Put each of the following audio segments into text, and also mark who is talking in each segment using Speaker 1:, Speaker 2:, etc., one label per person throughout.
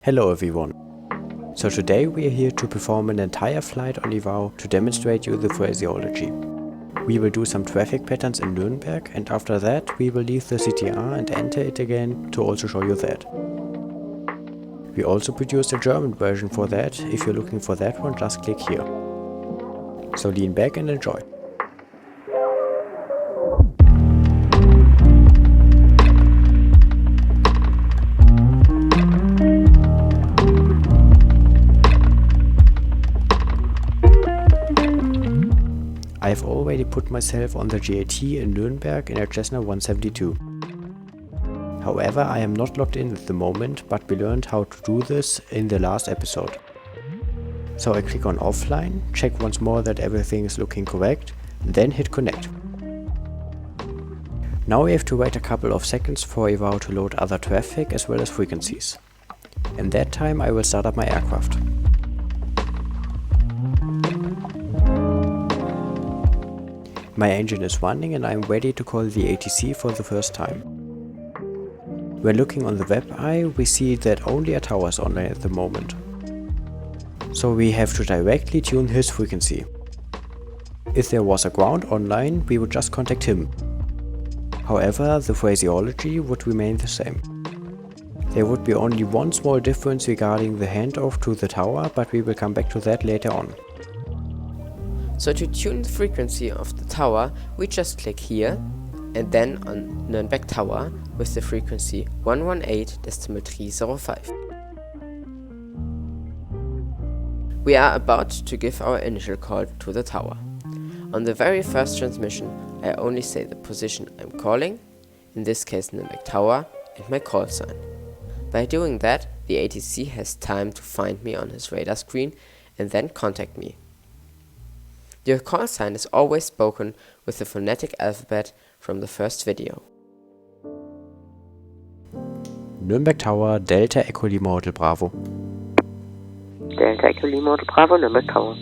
Speaker 1: Hello everyone. So today we are here to perform an entire flight on EVAO to demonstrate you the phraseology. We will do some traffic patterns in Nuremberg, and after that we will leave the CTR and enter it again to also show you that. We also produced a German version for that. If you're looking for that one, just click here. So lean back and enjoy. I've already put myself on the GAT in Nuremberg in a Cessna 172. However, I am not logged in at the moment, but we learned how to do this in the last episode. So I click on offline, check once more that everything is looking correct, and then hit connect. Now we have to wait a couple of seconds for EVAO to load other traffic as well as frequencies. In that time I will start up my aircraft. My engine is running and I am ready to call the ATC for the first time. When looking on the web eye, we see that only a tower is online at the moment. So we have to directly tune his frequency. If there was a ground online, we would just contact him. However, the phraseology would remain the same. There would be only one small difference regarding the handoff to the tower, but we will come back to that later on.
Speaker 2: So to tune the frequency of the tower, we just click here and then on Nuremberg Tower with the frequency 118.305. We are about to give our initial call to the tower. On the very first transmission, I only say the position I'm calling, in this case Nuremberg Tower, and my call sign. By doing that, the ATC has time to find me on his radar screen and then contact me. The call sign is always spoken with the phonetic alphabet from the first video.
Speaker 1: Nuremberg Tower, Delta Echo Lima Hotel Bravo.
Speaker 3: Delta Echo Lima Hotel Bravo, Nuremberg Tower.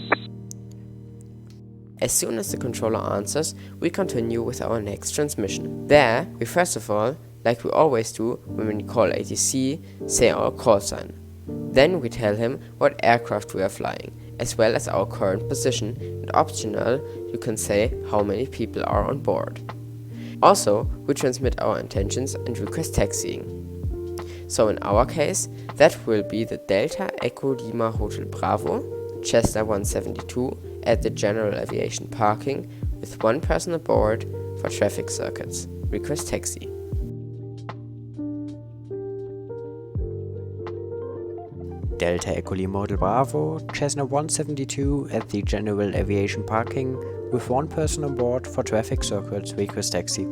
Speaker 2: As soon as the controller answers, we continue with our next transmission. There, we first of all, like we always do when we call ATC, say our call sign. Then we tell him what aircraft we are flying, as well as our current position, and optional, you can say how many people are on board. Also, we transmit our intentions and request taxiing. So in our case, that will be the Delta Echo Lima Hotel Bravo, Cessna 172 at the General Aviation Parking with one person aboard for traffic circuits. Request taxi.
Speaker 1: Delta Echo Lima Hotel Bravo, Cessna 172 at the General Aviation Parking with one person on board for traffic circuits. Request taxi.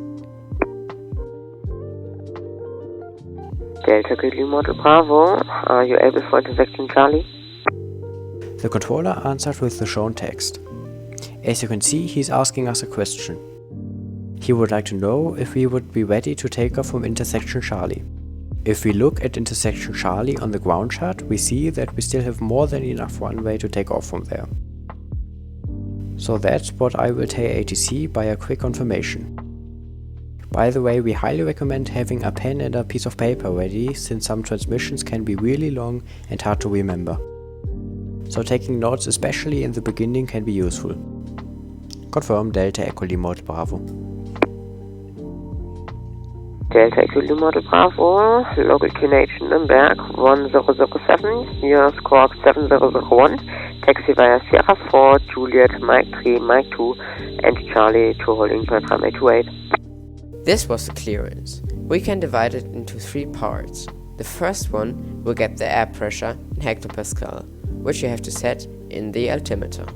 Speaker 3: Delta Echo Lima Hotel Bravo, are you able for intersection Charlie?
Speaker 1: The controller answered with the shown text. As you can see, he's asking us a question. He would like to know if we would be ready to take off from intersection Charlie. If we look at intersection Charlie on the ground chart, we see that we still have more than enough runway to take off from there. So that's what I will tell ATC by a quick confirmation. By the way, we highly recommend having a pen and a piece of paper ready, since some transmissions can be really long and hard to remember. So taking notes, especially in the beginning, can be useful. Confirm Delta Echo Lima Hotel Bravo.
Speaker 3: Delta Echo Lima Hotel Bravo, local QNH Nuremberg 1007, your squawk 7001, taxi via Sierra 4, Juliet, Mike 3, Mike 2, and Charlie to holding per runway 28.
Speaker 2: This was the clearance. We can divide it into three parts. The first one will get the air pressure in hectopascal, which you have to set in the altimeter.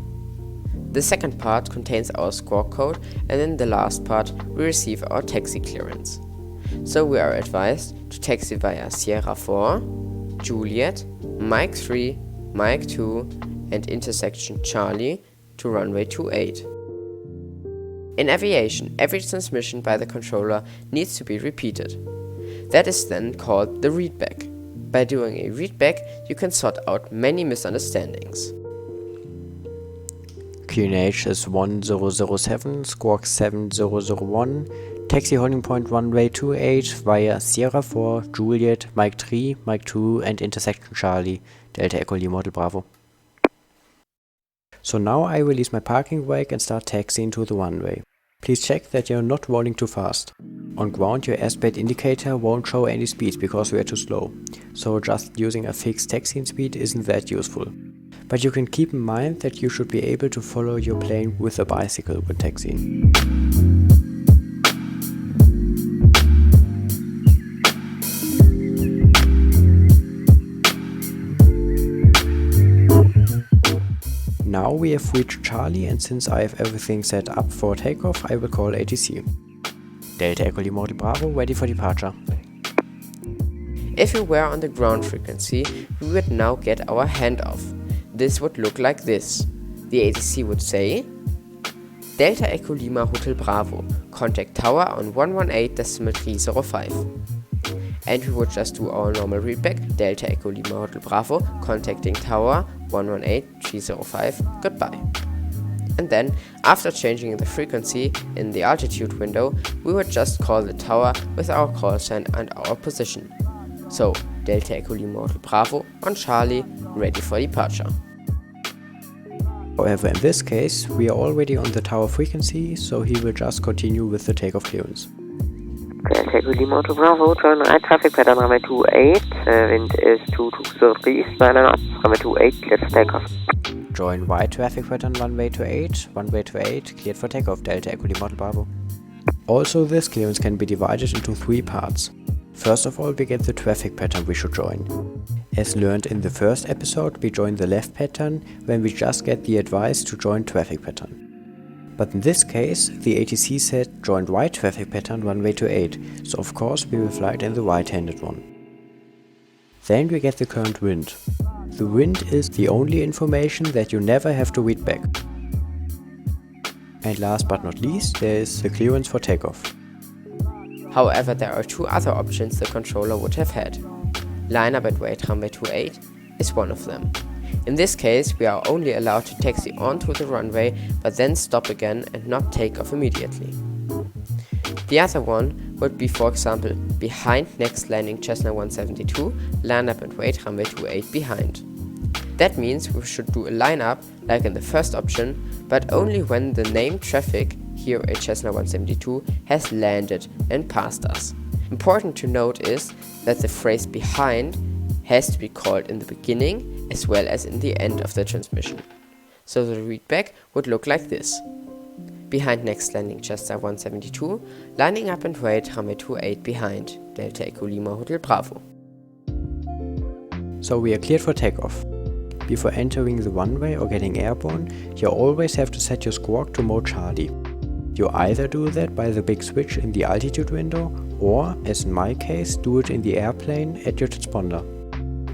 Speaker 2: The second part contains our squawk code, and in the last part we receive our taxi clearance. So we are advised to taxi via Sierra 4, Juliet, Mike 3, Mike 2 and intersection Charlie to runway 28. In aviation, every transmission by the controller needs to be repeated. That is then called the readback. By doing a readback, you can sort out many misunderstandings.
Speaker 1: QNH is 1007, squawk 7001, Taxi holding point runway 28 via Sierra 4, Juliet, Mike 3, Mike 2 and intersection Charlie, Delta Echo Lima Hotel Bravo. So now I release my parking brake and start taxiing to the runway. Please check that you're not rolling too fast. On ground your airspeed indicator won't show any speed because we are too slow, so just using a fixed taxiing speed isn't that useful. But you can keep in mind that you should be able to follow your plane with a bicycle when taxiing. Now we have reached Charlie, and since I have everything set up for takeoff, I will call ATC. Delta Echo Lima Hotel Bravo, ready for departure.
Speaker 2: If we were on the ground frequency, we would now get our handoff. This would look like this. The ATC would say, Delta Echo Lima Hotel Bravo, contact tower on 118.305. And we would just do our normal readback, Delta Echo Lima Hotel Bravo, contacting tower 118.305, goodbye. And then, after changing the frequency in the altitude window, we would just call the tower with our call sign and our position. So, Delta Echo Lima Hotel Bravo on Charlie, ready for departure.
Speaker 1: However, in this case, we are already on the tower frequency, so he will just continue with the takeoff clearance.
Speaker 3: Delta Echo Lima Hotel Bravo, join right traffic pattern runway 28, wind is 22 east, 9 knots, runway 28, cleared for takeoff.
Speaker 1: Join right traffic pattern runway 28, runway 28, cleared for takeoff, Delta Echo Lima Hotel Bravo. Also, this clearance can be divided into 3 parts. First of all, we get the traffic pattern we should join. As learned in the first episode, we join the left pattern when we just get the advice to join traffic pattern. But in this case, the ATC said join right traffic pattern runway 28, so of course we will fly in the right-handed one. Then we get the current wind. The wind is the only information that you never have to read back. And last but not least, there is the clearance for takeoff.
Speaker 2: However, there are 2 other options the controller would have had. Line up and wait runway 28 is one of them. In this case, we are only allowed to taxi onto the runway, but then stop again and not take off immediately. The other one would be, for example, behind next landing Cessna 172, line up and wait runway 28 behind. That means we should do a line up like in the first option, but only when the named traffic, here a Cessna 172, has landed and passed us. Important to note is that the phrase behind has to be called in the beginning as well as in the end of the transmission. So the readback would look like this. Behind next landing Cessna 172, lining up and wait runway 28 behind, Delta Echo Lima Hotel Bravo.
Speaker 1: So we are cleared for takeoff. Before entering the runway or getting airborne, you always have to set your squawk to mode Charlie. You either do that by the big switch in the altitude window, or, as in my case, do it in the airplane at your transponder.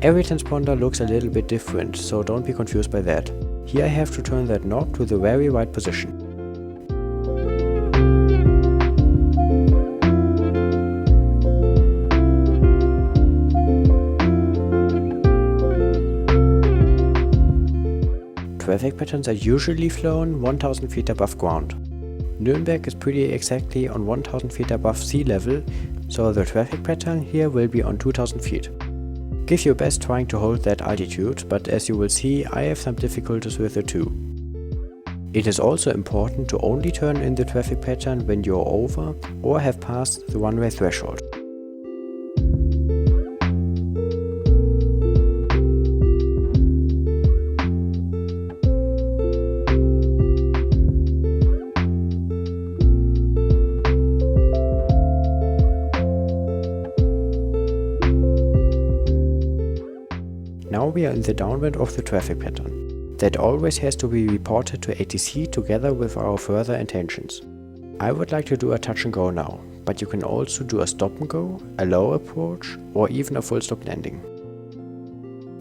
Speaker 1: Every transponder looks a little bit different, so don't be confused by that. Here I have to turn that knob to the very right position. Traffic patterns are usually flown 1000 feet above ground. Nuremberg is pretty exactly on 1000 feet above sea level, so the traffic pattern here will be on 2000 feet. Give your best trying to hold that altitude, but as you will see, I have some difficulties with it too. It is also important to only turn in the traffic pattern when you are over or have passed the runway threshold. Now we are in the downwind of the traffic pattern. That always has to be reported to ATC together with our further intentions. I would like to do a touch and go now, but you can also do a stop and go, a low approach, or even a full stop landing.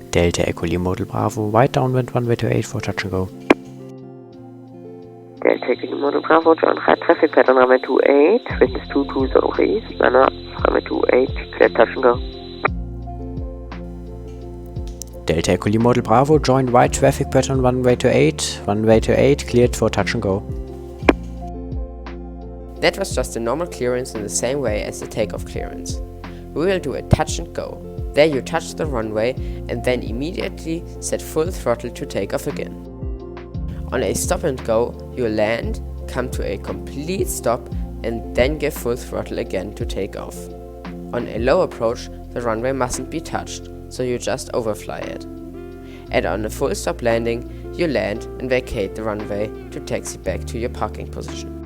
Speaker 1: Delta Echo Lima Hotel Bravo, right downwind runway 28 for touch and go.
Speaker 3: Delta Echo Lima Hotel Bravo, join right traffic pattern runway 28, wind is 220 east, 9 knots, runway 28, cleared touch and go.
Speaker 1: Delta Echo Lima Hotel Bravo, join right traffic pattern runway 28, cleared for touch and go.
Speaker 2: That was just a normal clearance in the same way as the takeoff clearance. We will do a touch and go. There you touch the runway and then immediately set full throttle to take off again. On a stop and go, you land, come to a complete stop and then give full throttle again to take off. On a low approach, the runway mustn't be touched, so you just overfly it. And on a full stop landing, you land and vacate the runway to taxi back to your parking position.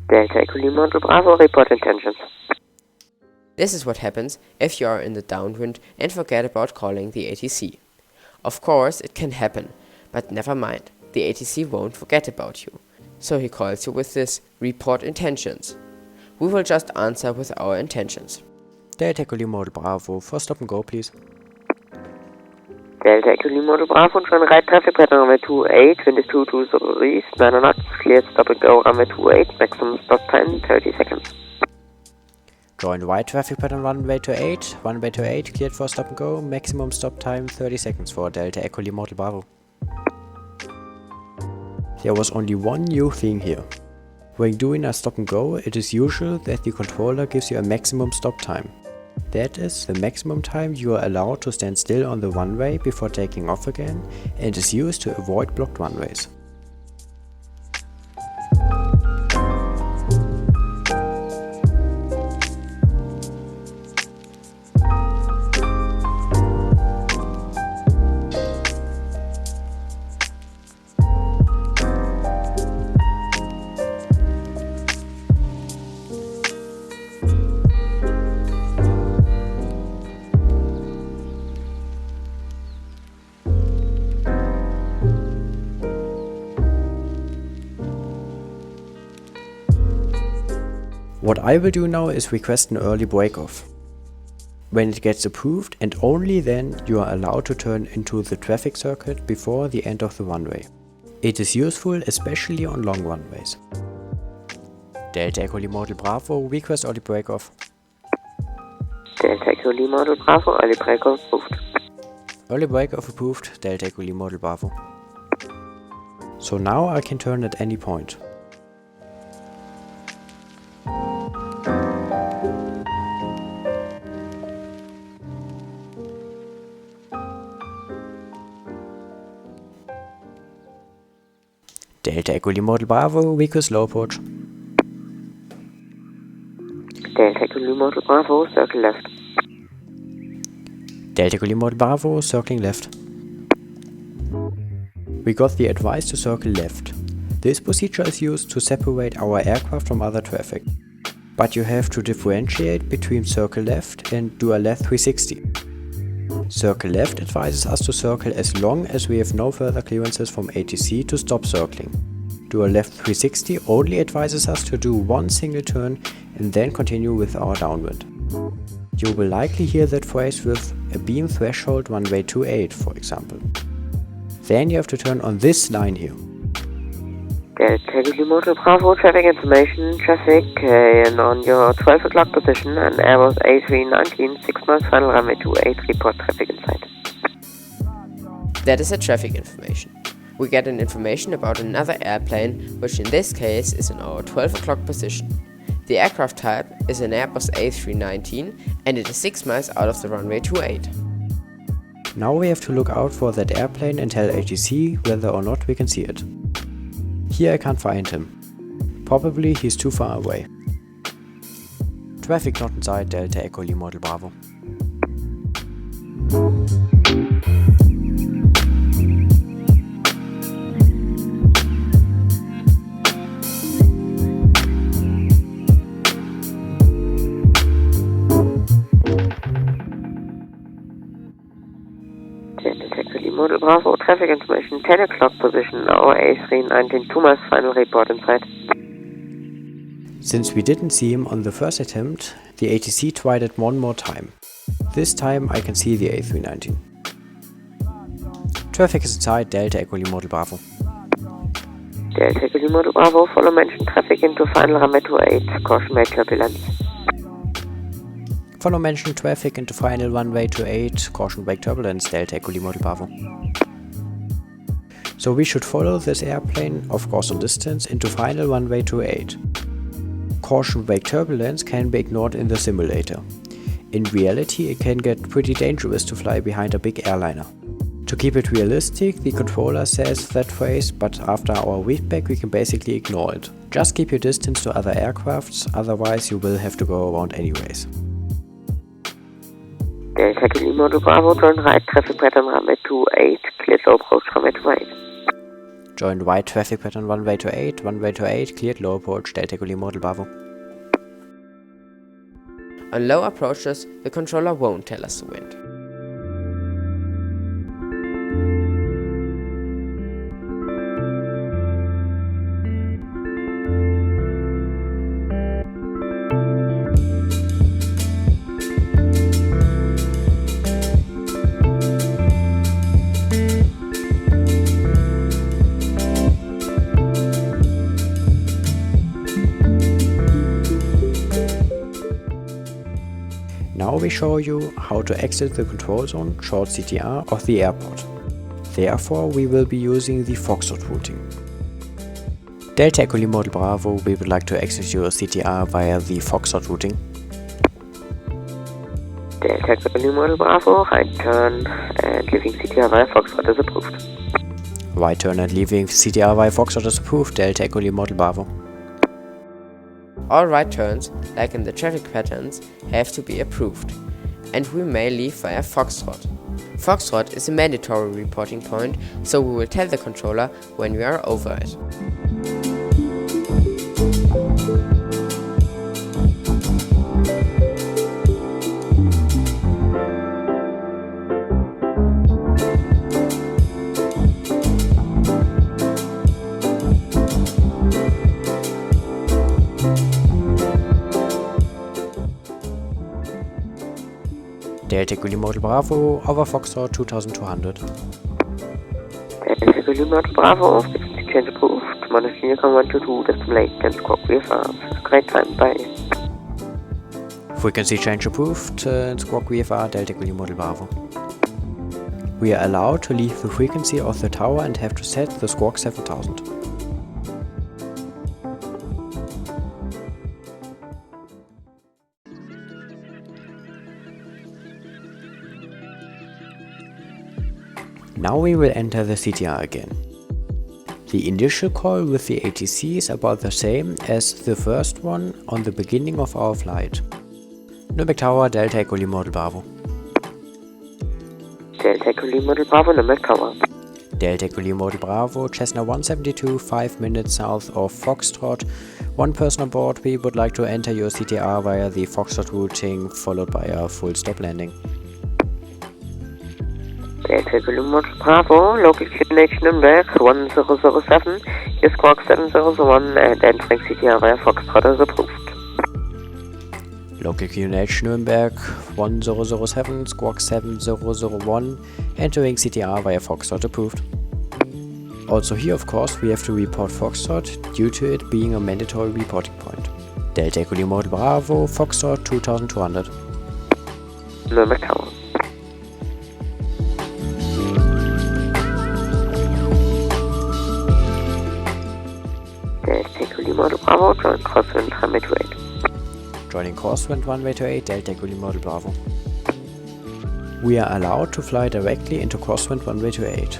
Speaker 3: Delta Echo Lima Hotel Bravo, report intentions.
Speaker 2: This is what happens if you are in the downwind and forget about calling the ATC. Of course, it can happen, but never mind, the ATC won't forget about you. So he calls you with this report intentions. We will just answer with our intentions.
Speaker 1: Delta Echo Lima Hotel Bravo, for stop and go please.
Speaker 3: Delta Echo Lima Hotel Bravo, join right traffic pattern runway 28, wind is 220 east, 9 knots, cleared stop and go runway 28, maximum stop time 30 seconds.
Speaker 1: Join right traffic pattern runway 28, runway 28, cleared for stop and go, maximum stop time 30 seconds for Delta Echo Lima Hotel Bravo. There was only one new thing here. When doing a stop and go, it is usual that the controller gives you a maximum stop time. That is the maximum time you are allowed to stand still on the runway before taking off again, and is used to avoid blocked runways. What I will do now is request an early breakoff. When it gets approved, and only then, you are allowed to turn into the traffic circuit before the end of the runway. It is useful especially on long runways. Delta Echo Lima Hotel Bravo, request early breakoff.
Speaker 3: Delta Echo Lima Hotel Bravo, early breakoff approved.
Speaker 1: Early breakoff approved, Delta Echo Lima Hotel Bravo. So now I can turn at any point. Delta Echo Lima Hotel Bravo, request low approach.
Speaker 3: Delta Echo Lima Hotel Bravo, circle left.
Speaker 1: Delta Echo Lima Hotel Bravo, circling left. We got the advice to circle left. This procedure is used to separate our aircraft from other traffic. But you have to differentiate between circle left and do a left 360. Circle left advises us to circle as long as we have no further clearances from ATC to stop circling. Do a left 360 only advises us to do one single turn and then continue with our downwind. You will likely hear that phrase with a beam threshold runway 28, for example. Then you have to turn on this line here.
Speaker 3: Delta Lima Hotel Bravo, traffic information, traffic and on your 12 o'clock position and Airbus A319, 6 miles final runway 28, report traffic in sight.
Speaker 2: That is a traffic information. We get an information about another airplane, which in this case is in our 12 o'clock position. The aircraft type is an Airbus A319 and it is 6 miles out of the runway 28.
Speaker 1: Now we have to look out for that airplane and tell ATC whether or not we can see it. Here I can't find him. Probably he's too far away. Traffic not inside, Delta Echo Lima Hotel Bravo.
Speaker 3: Model Bravo, traffic information, 10 o'clock position, our A319, 2 miles final report in sight.
Speaker 1: Since we didn't see him on the first attempt, the ATC tried it one more time. This time I can see the A319. Traffic is inside Delta Echo Lima Model Bravo.
Speaker 3: Delta Echo Lima Model Bravo, follow mentioned traffic into final runway 28, caution brake turbulence.
Speaker 1: Follow mentioned traffic into final runway 28, caution brake turbulence, Delta Echo Lima Model Bravo. So we should follow this airplane, of course on distance, into final runway 28. Caution brake turbulence can be ignored in the simulator. In reality, it can get pretty dangerous to fly behind a big airliner. To keep it realistic, the controller says that phrase, but after our readback we can basically ignore it. Just keep your distance to other aircrafts, otherwise you will have to go around anyways.
Speaker 3: Delta Echo Lima Model Bravo, join right traffic pattern runway 28, cleared low approach runway 28.
Speaker 1: Join right traffic pattern runway 28, cleared low approach, Delta Echo Lima Model Bravo.
Speaker 2: On low approaches, the controller won't tell us the wind.
Speaker 1: Now we show you how to exit the control zone, short CTR, of the airport. Therefore, we will be using the Foxtrot routing. Delta Echo Lima Model Bravo, we would like to exit your CTR via the Foxtrot routing.
Speaker 3: Delta Echo Lima Model Bravo, right turn and leaving CTR via Foxtrot is approved.
Speaker 1: Right turn and leaving CTR via Foxtrot is approved, Delta Echo Lima Model Bravo.
Speaker 2: All right turns, like in the traffic patterns, have to be approved, and we may leave via Foxtrot. Foxtrot is a mandatory reporting point, so we will tell the controller when we are over it.
Speaker 1: Delta Echo Lima Model Bravo, over Foxtrot 2200.
Speaker 3: Delta Echo Lima Model Bravo, frequency change approved, minus linear 122, destination and squawk VFR. Great time, bye.
Speaker 1: Frequency change approved, squawk VFR, Delta Echo Lima Model Bravo. We are allowed to leave the frequency of the tower and have to set the squawk 7000. Now we will enter the CTR again. The initial call with the ATC is about the same as the first one on the beginning of our flight. Nürnberg Tower, Delta Echo Lima Model Bravo.
Speaker 3: Delta Echo Lima Model Bravo, Nürnberg Tower.
Speaker 1: Delta Echo Lima Model Bravo, Cessna 172, 5 minutes south of Foxtrot. One person on board, we would like to enter your CTR via the Foxtrot routing, followed by a full stop landing.
Speaker 3: Delta Echo Lima Model Bravo, local QNH Nürnberg 1007, your squawk 7001 and entering CTR via Foxtrot is approved.
Speaker 1: Local QNH Nürnberg 1007, squawk 7001, entering CTR via Foxtrot approved. Also here of course we have to report Foxtrot due to it being a mandatory reporting point. Delta Echo Lima Model Bravo, Foxtrot 2200.
Speaker 3: Nürnberg Tower. Delta Echo Lima Model Bravo, join crosswind runway 28.
Speaker 1: Joining crosswind runway 28, Delta Echo Lima Model Bravo. We are allowed to fly directly into crosswind runway 28.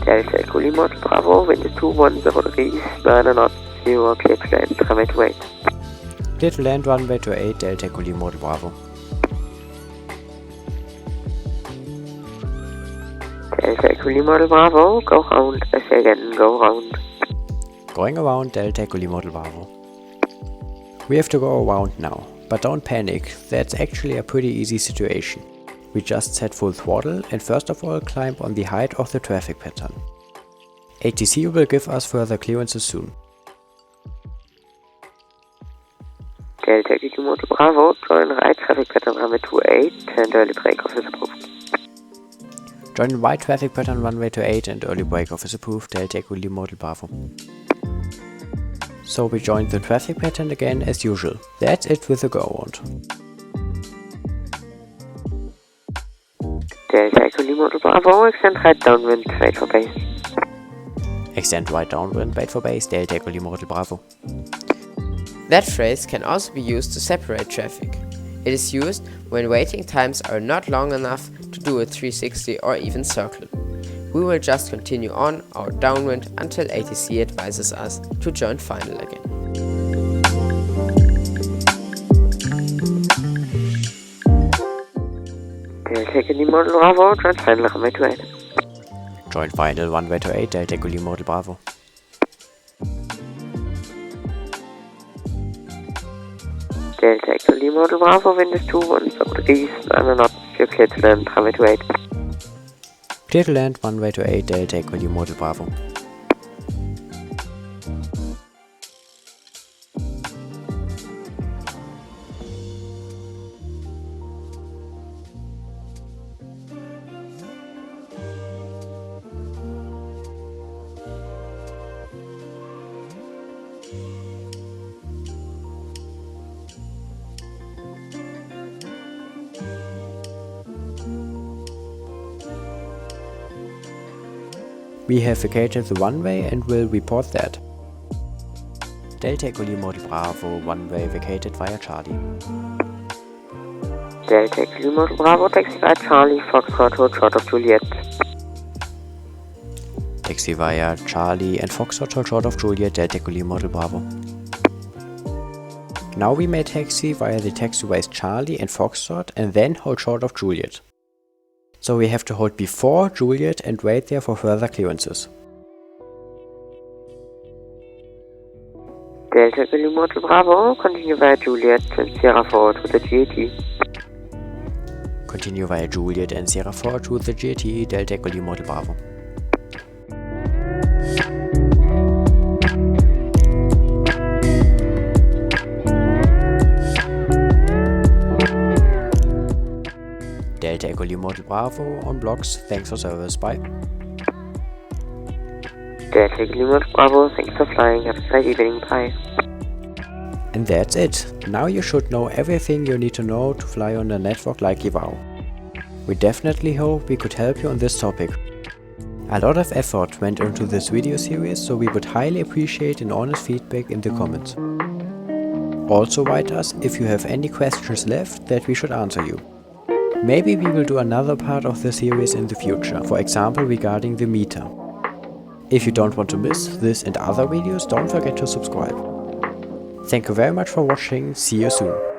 Speaker 3: Delta Echo Lima Model Bravo, wind is 2100 degrees, 9 knots, 0, clear to land, runway 28.
Speaker 1: Clear to land runway 28, Delta Echo Lima Model Bravo.
Speaker 3: Delta Echo Lima Model Bravo, go round, I say again, go round.
Speaker 1: Going around, Delta Echo Lima Model Bravo. We have to go around now, but don't panic, that's actually a pretty easy situation. We just set full throttle and first of all climb on the height of the traffic pattern. ATC will give us further clearances soon.
Speaker 3: Delta Kilo Motor Bravo, join right traffic pattern runway 28 and early breakoff is approved.
Speaker 1: Join right traffic pattern runway 28 and early breakoff is approved, Delta Echo Lima Model Bravo. So we joined the traffic pattern again as usual. That's it with the go around.
Speaker 3: Delta Echo Lima Model Bravo, extend right downwind, wait for base.
Speaker 1: Extend right downwind, wait for base, Delta Echo Lima Model Bravo.
Speaker 2: That phrase can also be used to separate traffic. It is used when waiting times are not long enough to do a 360 or even circle. We will just continue on our downwind until ATC advises us to join final again.
Speaker 3: Delta Echo Lima Model Bravo, join final runway 28.
Speaker 1: Join final runway 28, Delta Echo Lima Model Bravo.
Speaker 3: Delta Echo Lima Model Bravo, wind is 210 degrees, 9 knots, you're clear to land, runway 28.
Speaker 1: Clear to land, runway 28, Delta Echo Lima Model Bravo. We have vacated the runway and will report that. Delta Echo Lima Model Bravo, runway vacated via Charlie.
Speaker 3: Delta Echo Lima Model Bravo, taxi via Charlie, Foxtrot, hold short of Juliet.
Speaker 1: Taxi via Charlie and Foxtrot, hold short of Juliet, Delta Echo Lima Model Bravo. Now we may taxi via the taxiways Charlie and Foxtrot and then hold short of Juliet. So we have to hold before Juliet and wait there for further clearances.
Speaker 3: Delta Echo Lima Model Bravo, continue via Juliet and Sierra 4 to the GAT.
Speaker 1: Continue via Juliet and Sierra 4 to the GAT, Delta Echo Lima Model Bravo. Delta Echo Lima Model Bravo on blocks, thanks for service, bye.
Speaker 3: Delta Echo Lima Model Bravo, thanks for flying, have a great evening, bye.
Speaker 1: And that's it. Now you should know everything you need to know to fly on a network like EVAO. We definitely hope we could help you on this topic. A lot of effort went into this video series, so we would highly appreciate an honest feedback in the comments. Also write us if you have any questions left that we should answer you. Maybe we will do another part of the series in the future, for example regarding the meter. If you don't want to miss this and other videos, don't forget to subscribe. Thank you very much for watching, see you soon.